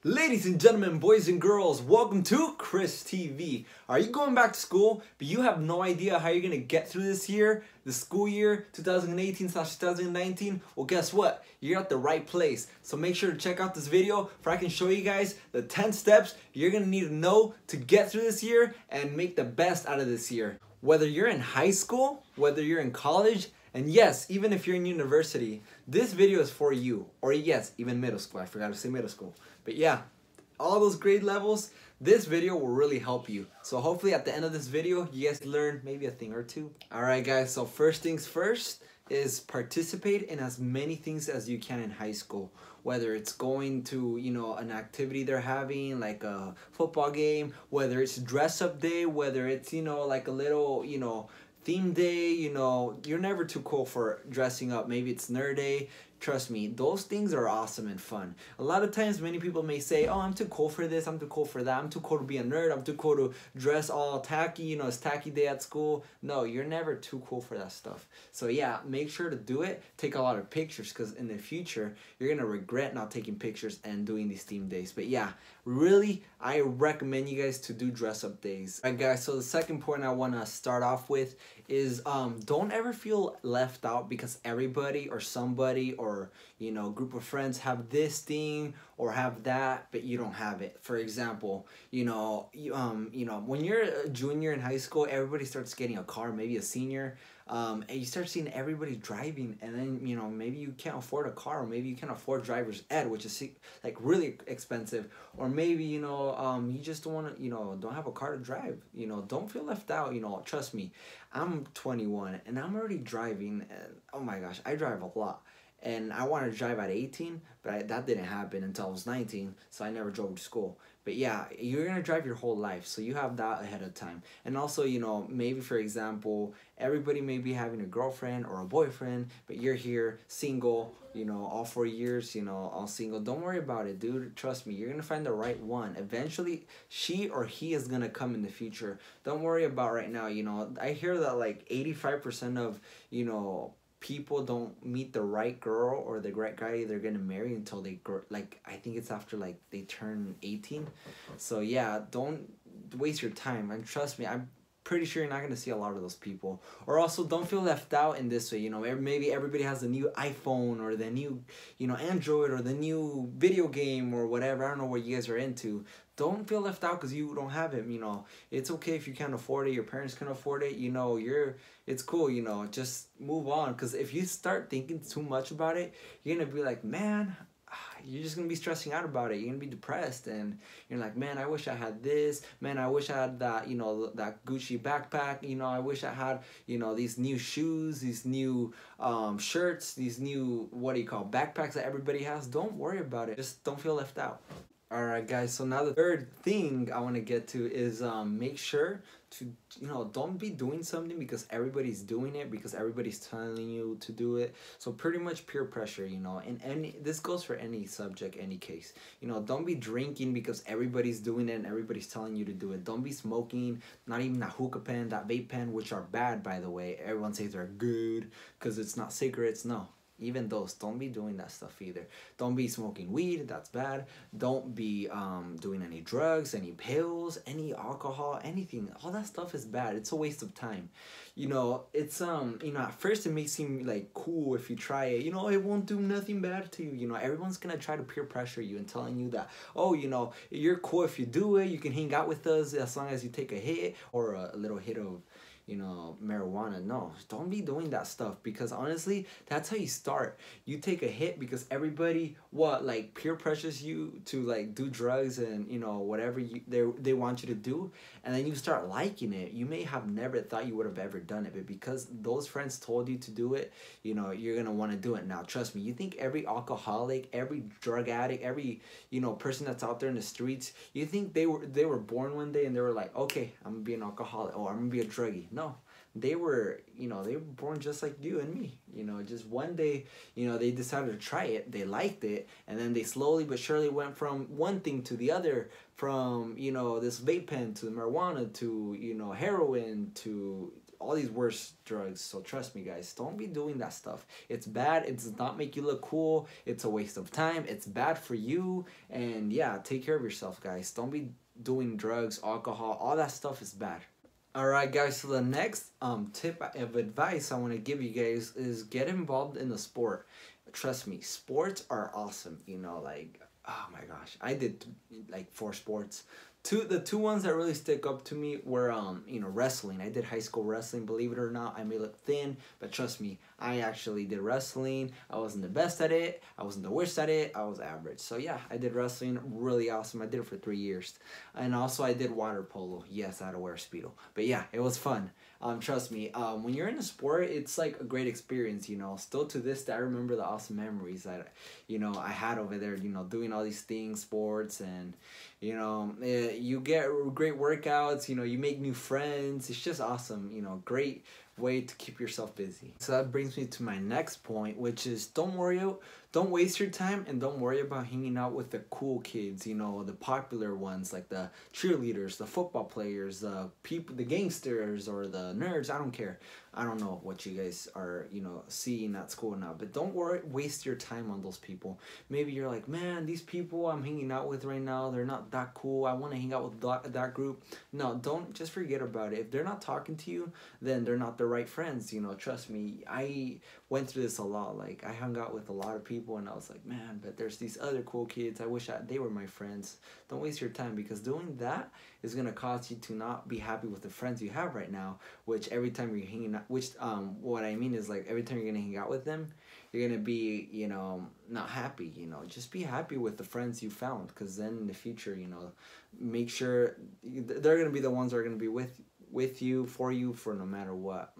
Ladies and gentlemen, boys and girls, welcome to Chris TV. Are you going back to school, but you have no idea how you're going to get through this year, the school year 2018/2019? Well, guess what? You're at the right place. So make sure to check out this video for I can show you guys the 10 steps you're going to need to know to get through this year and make the best out of this year. Whether you're in high school, whether you're in college, and yes, even if you're in university, this video is for you. Or yes, even middle school. I forgot to say middle school. But yeah, all those grade levels, this video will really help you. So hopefully at the end of this video, you guys learn maybe a thing or two. Alright guys, so first things first is participate in as many things as you can in high school. Whether it's going to, an activity they're having, like a football game, whether it's dress up day, whether it's, like a little, theme day, you're never too cool for dressing up. Maybe it's nerd day. Trust me, those things are awesome and fun. A lot of times many people may say, oh, I'm too cool for this, I'm too cool for that, I'm too cool to be a nerd, I'm too cool to dress all tacky, it's tacky day at school. No, you're never too cool for that stuff. So yeah, make sure to do it. Take a lot of pictures because in the future, you're going to regret not taking pictures and doing these theme days. But yeah, really, I recommend you guys to do dress up days. Alright guys, so the second point I want to start off with is don't ever feel left out because everybody or somebody or group of friends have this thing or have that, but you don't have it. For example, when you're a junior in high school, everybody starts getting a car, maybe a senior, and you start seeing everybody driving, and then maybe you can't afford a car, or maybe you can't afford driver's ed, which is like really expensive, or maybe you just don't want to don't have a car to drive. Don't feel left out. Trust me, I'm 21 and I'm already driving, and oh my gosh, I drive a lot. And I wanted to drive at 18, but that didn't happen until I was 19, so I never drove to school. But yeah, you're going to drive your whole life, so you have that ahead of time. And also, maybe for example, everybody may be having a girlfriend or a boyfriend, but you're here, single, all 4 years, all single. Don't worry about it, dude. Trust me, you're going to find the right one. Eventually, she or he is going to come in the future. Don't worry about right now, I hear that like 85% of, people don't meet the right girl or the right guy they're gonna marry until they grow, like I think it's after like they turn 18. So yeah, don't waste your time, and trust me, I'm pretty sure you're not gonna see a lot of those people. Or also, don't feel left out in this way. Maybe everybody has the new iPhone or the new Android or the new video game or whatever. I don't know what you guys are into. Don't feel left out because you don't have it. It's okay if you can't afford it, your parents can afford it, it's cool, just move on. Because if you start thinking too much about it, you're gonna be like, man, you're just gonna be stressing out about it. You're gonna be depressed, and you're like, man, I wish I had this. Man, I wish I had that, that Gucci backpack. I wish I had, these new shoes, these new shirts, these new backpacks that everybody has. Don't worry about it. Just don't feel left out. Alright guys, so now the third thing I want to get to is make sure to, don't be doing something because everybody's doing it, because everybody's telling you to do it. So pretty much peer pressure, and this goes for any subject, any case. Don't be drinking because everybody's doing it and everybody's telling you to do it. Don't be smoking, not even that hookah pen, that vape pen, which are bad, by the way. Everyone says they're good because it's not cigarettes. No. Even those, don't be doing that stuff either. Don't be smoking weed, that's bad. Don't be doing any drugs, any pills, any alcohol, anything. All that stuff is bad. It's a waste of time. It's at first it may seem like cool if you try it. It won't do nothing bad to you. Everyone's gonna try to peer pressure you and telling you that, oh, you're cool if you do it. You can hang out with us as long as you take a hit or a little hit of marijuana. No, don't be doing that stuff, because honestly, that's how you start. You take a hit because everybody peer pressures you to do drugs and whatever they want you to do, and then you start liking it. You may have never thought you would have ever done it, but because those friends told you to do it, you're gonna want to do it. Now trust me, you think every alcoholic, every drug addict, every person that's out there in the streets, you think they were born one day and they were like, okay, I'm gonna be an alcoholic or I'm gonna be a druggie? No, they were born just like you and me. Just one day, they decided to try it, they liked it, and then they slowly but surely went from one thing to the other, from this vape pen to marijuana to heroin to all these worse drugs. So trust me, guys, don't be doing that stuff. It's bad. It does not make you look cool. It's a waste of time. It's bad for you. And yeah, take care of yourself, guys. Don't be doing drugs, alcohol, all that stuff is bad. Alright guys, so the next tip of advice I want to give you guys is get involved in the sport. Trust me, sports are awesome, like, oh my gosh, I did like 4 sports. The two ones that really stick up to me were wrestling. I did high school wrestling. Believe it or not, I may look thin, but trust me, I actually did wrestling. I wasn't the best at it. I wasn't the worst at it. I was average. So yeah, I did wrestling. Really awesome. I did it for 3 years, and also I did water polo. Yes, I had to wear a speedo, but yeah, it was fun. Trust me, when you're in a sport, it's like a great experience. Still to this day, I remember the awesome memories that I had over there. Doing all these things, sports, and you get great workouts. You make new friends. It's just awesome. Great way to keep yourself busy. So that brings me to my next point, which is don't waste your time, and don't worry about hanging out with the cool kids, the popular ones, like the cheerleaders, the football players, the gangsters, or the nerds. I don't care. I don't know what you guys are, seeing at school now, but don't waste your time on those people. Maybe you're like, man, these people I'm hanging out with right now, they're not that cool. I want to hang out with that group. No, don't, just forget about it. If they're not talking to you, then they're not the right friends. Trust me, I went through this a lot. Like, I hung out with a lot of people, and I was like, man, but there's these other cool kids. I wish they were my friends. Don't waste your time, because doing that is going to cause you to not be happy with the friends you have right now, which every time you're hanging out, what I mean is, like, every time you're going to hang out with them, you're going to be, not happy. Just be happy with the friends you found, because then in the future, make sure they're going to be the ones that are going to be with you, for no matter what.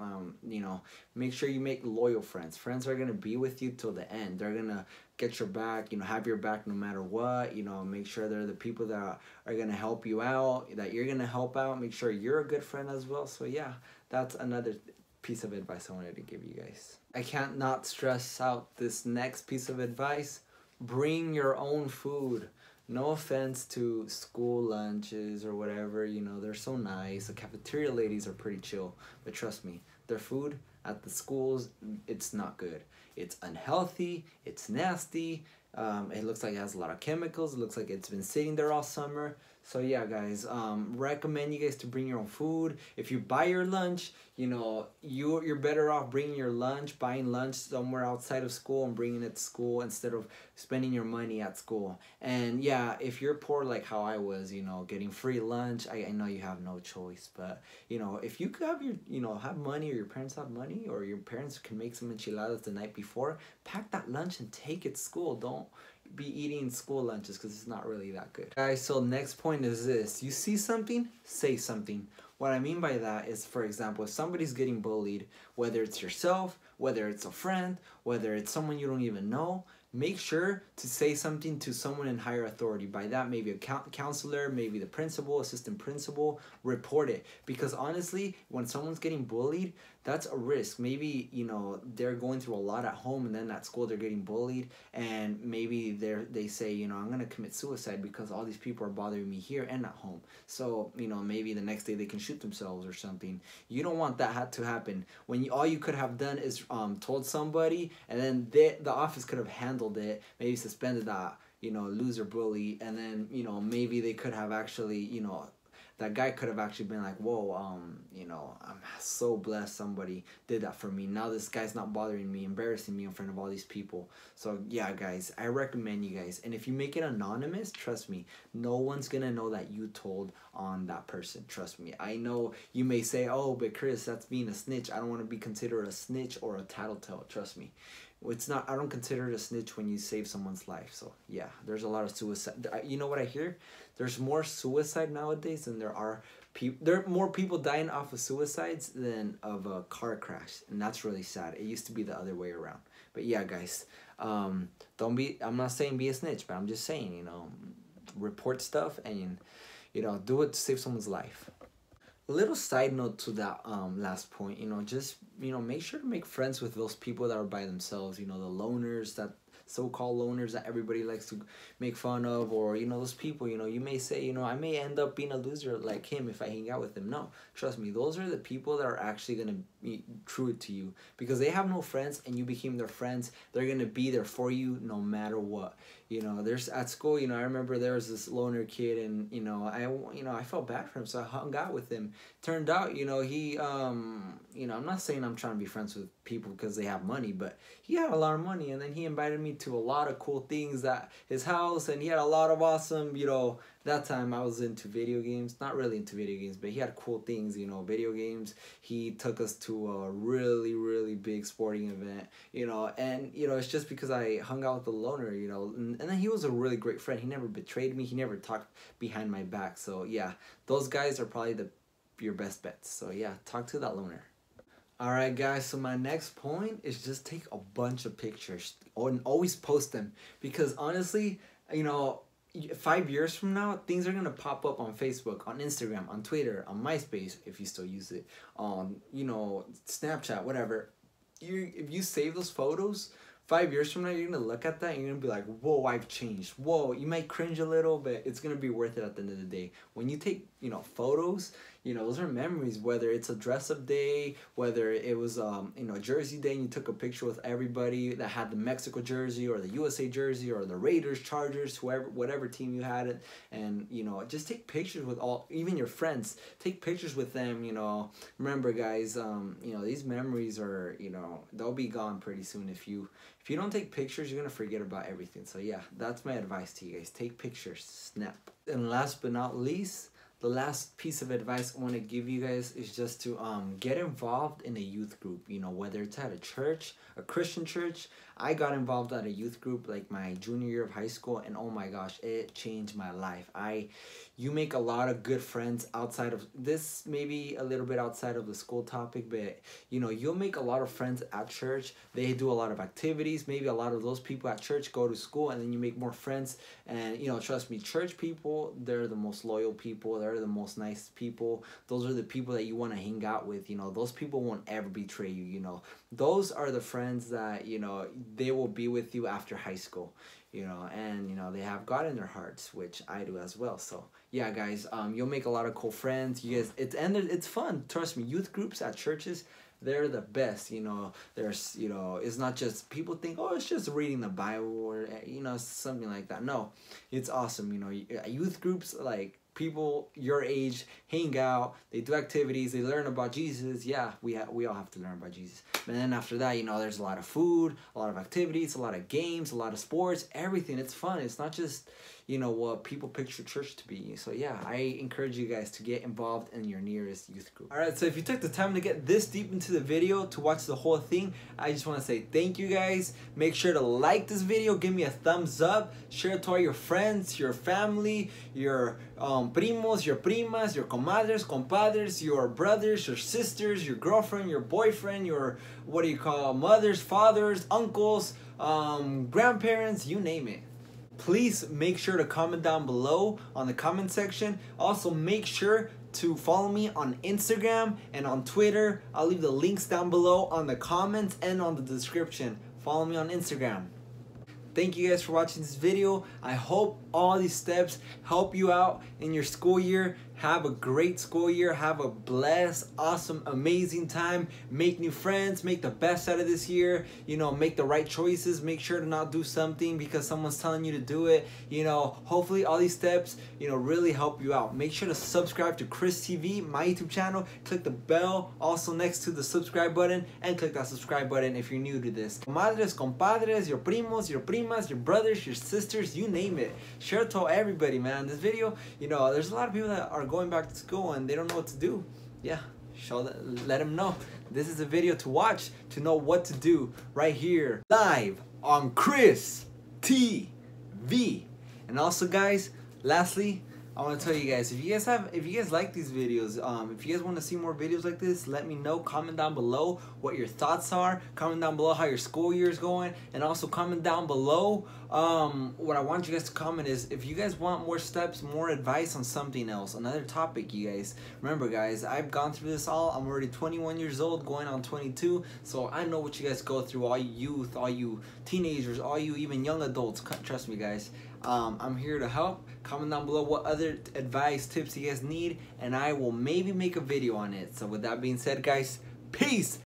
Make sure you make loyal friends. Friends are going to be with you till the end. They're going to get your back, have your back no matter what. Make sure they're the people that are going to help you out, that you're going to help out. Make sure you're a good friend as well. So yeah, that's another piece of advice I wanted to give you guys. I can't not stress out this next piece of advice. Bring your own food. No offense to school lunches or whatever, they're so nice. The cafeteria ladies are pretty chill, but trust me, their food at the schools, it's not good. It's unhealthy, it's nasty, it looks like it has a lot of chemicals, it looks like it's been sitting there all summer. So yeah, guys, recommend you guys to bring your own food. If you buy your lunch, you're better off bringing your lunch, buying lunch somewhere outside of school and bringing it to school instead of spending your money at school. And yeah, if you're poor like how I was, getting free lunch, I know you have no choice. But if you have have money, or your parents have money, or your parents can make some enchiladas the night before, pack that lunch and take it to school. Don't be eating school lunches, because it's not really that good. Guys, so next point is this: you see something, say something. What I mean by that is, for example, if somebody's getting bullied, whether it's yourself, whether it's a friend, whether it's someone you don't even know, make sure to say something to someone in higher authority. By that, maybe a counselor, maybe the principal, assistant principal. Report it, because honestly, when someone's getting bullied, that's a risk. Maybe they're going through a lot at home, and then at school they're getting bullied, and maybe they say, I'm gonna commit suicide because all these people are bothering me here and at home. So maybe the next day they can shoot themselves or something. You don't want that to happen. When all you could have done is told somebody, and then the office could have handled it, maybe suspended that loser bully, and then maybe they could have actually that guy could have actually been like, whoa, I'm so blessed somebody did that for me. Now this guy's not bothering me, embarrassing me in front of all these people. So yeah, guys, I recommend you guys. And if you make it anonymous, trust me, no one's gonna know that you told on that person. Trust me. I know you may say, oh, but Chris, that's being a snitch. I don't want to be considered a snitch or a tattletale. Trust me. It's not. I don't consider it a snitch when you save someone's life. So yeah, there's a lot of suicide. You know what I hear? There's more suicide nowadays than there are people. There are more people dying off of suicides than of a car crash, and that's really sad. It used to be the other way around. But yeah, guys, don't be. I'm not saying be a snitch, but I'm just saying, report stuff and do it to save someone's life. A little side note to that last point, just make sure to make friends with those people that are by themselves, the loners that so-called loners that everybody likes to make fun of, or you know, those people, you know, you may say, you know, I may end up being a loser like him if I hang out with him. No, trust me, those are the people that are actually gonna be true to you, because they have no friends and you became their friends. They're gonna be there for you no matter what. You know, there's at school, you know, I remember there was this loner kid, and you know, I felt bad for him, so I hung out with him. Turned out, you know, he you know, I'm not saying I'm trying to be friends with people because they have money, but he had a lot of money, and then he invited me to a lot of cool things at his house, and he had a lot of awesome, you know, that time I was into video games, not really into video games, but he had cool things, you know, video games. He took us to a really, really big sporting event, you know, and, you know, it's just because I hung out with the loner, you know, and then he was a really great friend. He never betrayed me. He never talked behind my back. So, yeah, those guys are probably your best bets. So, yeah, talk to that loner. Alright guys, so my next point is just take a bunch of pictures and always post them, because honestly, you know, 5 years from now, things are gonna pop up on Facebook, on Instagram, on Twitter, on MySpace, if you still use it, on, you know, Snapchat, whatever. If you save those photos, 5 years from now, you're gonna look at that and you're gonna be like, whoa, I've changed. Whoa, you might cringe a little, but it's gonna be worth it at the end of the day. When you take, you know, photos, you know, those are memories, whether it's a dress-up day, whether it was, you know, a jersey day and you took a picture with everybody that had the Mexico jersey or the USA jersey or the Raiders, Chargers, whoever, whatever team you had it. And, you know, just take pictures with even your friends. Take pictures with them, you know. Remember, guys, you know, these memories are, you know, they'll be gone pretty soon. If you don't take pictures, you're going to forget about everything. So, yeah, that's my advice to you guys. Take pictures. Snap. And last but not least, the last piece of advice I want to give you guys is just to get involved in a youth group, you know, whether it's at a church, a Christian church. I got involved at a youth group like my junior year of high school, and oh my gosh, it changed my life. You make a lot of good friends outside of this, maybe a little bit outside of the school topic, but you know, you'll make a lot of friends at church. They do a lot of activities. Maybe a lot of those people at church go to school, and then you make more friends. And you know, trust me, church people, they're the most loyal people. They're the most nice people. Those are the people that you want to hang out with. You know, those people won't ever betray you. You know, those are the friends that, you know, they will be with you after high school, you know, and, you know, they have God in their hearts, which I do as well. So, yeah, guys, you'll make a lot of cool friends. You guys, it's fun. Trust me, youth groups at churches, they're the best, you know. There's, you know, it's not just, people think, oh, it's just reading the Bible or, you know, something like that. No, it's awesome, you know. Youth groups, like, people your age hang out, they do activities, they learn about Jesus. Yeah, we all have to learn about Jesus. And then after that, you know, there's a lot of food, a lot of activities, a lot of games, a lot of sports, everything. It's fun. It's not just, you know, what people picture church to be. So yeah, I encourage you guys to get involved in your nearest youth group. Alright, so if you took the time to get this deep into the video, to watch the whole thing, I just want to say thank you guys. Make sure to like this video, give me a thumbs up, share it to all your friends, your family, your primos, your primas, your comadres, compadres, your brothers, your sisters, your girlfriend, your boyfriend, your, what do you call, mothers, fathers, uncles, grandparents, you name it. Please make sure to comment down below on the comment section. Also, make sure to follow me on Instagram and on Twitter. I'll leave the links down below on the comments and on the description. Follow me on Instagram. Thank you guys for watching this video. I hope all these steps help you out in your school year. Have a great school year. Have a blessed, awesome, amazing time. Make new friends. Make the best out of this year. You know, make the right choices. Make sure to not do something because someone's telling you to do it. You know, hopefully all these steps, you know, really help you out. Make sure to subscribe to Chris TV, my YouTube channel. Click the bell also next to the subscribe button, and click that subscribe button if you're new to this. Comadres, compadres, your primos, your primas, your brothers, your sisters, you name it. Share it to everybody, man. This video, you know, there's a lot of people that are going back to school and they don't know what to do. Yeah, let them know. This is a video to watch to know what to do right here live on Chris TV. And also, guys, lastly, I want to tell you guys, if you guys like these videos, if you guys want to see more videos like this, let me know. Comment down below what your thoughts are. Comment down below how your school year is going, and also comment down below what I want you guys to comment is if you guys want more steps, more advice on something else, another topic. You guys remember, guys, I've gone through this all. I'm already 21 years old, going on 22, so I know what you guys go through. All you youth, all you teenagers, all you even young adults. Trust me, guys. I'm here to help. Comment down below what other advice, tips you guys need, and I will maybe make a video on it. So with that being said, guys, peace.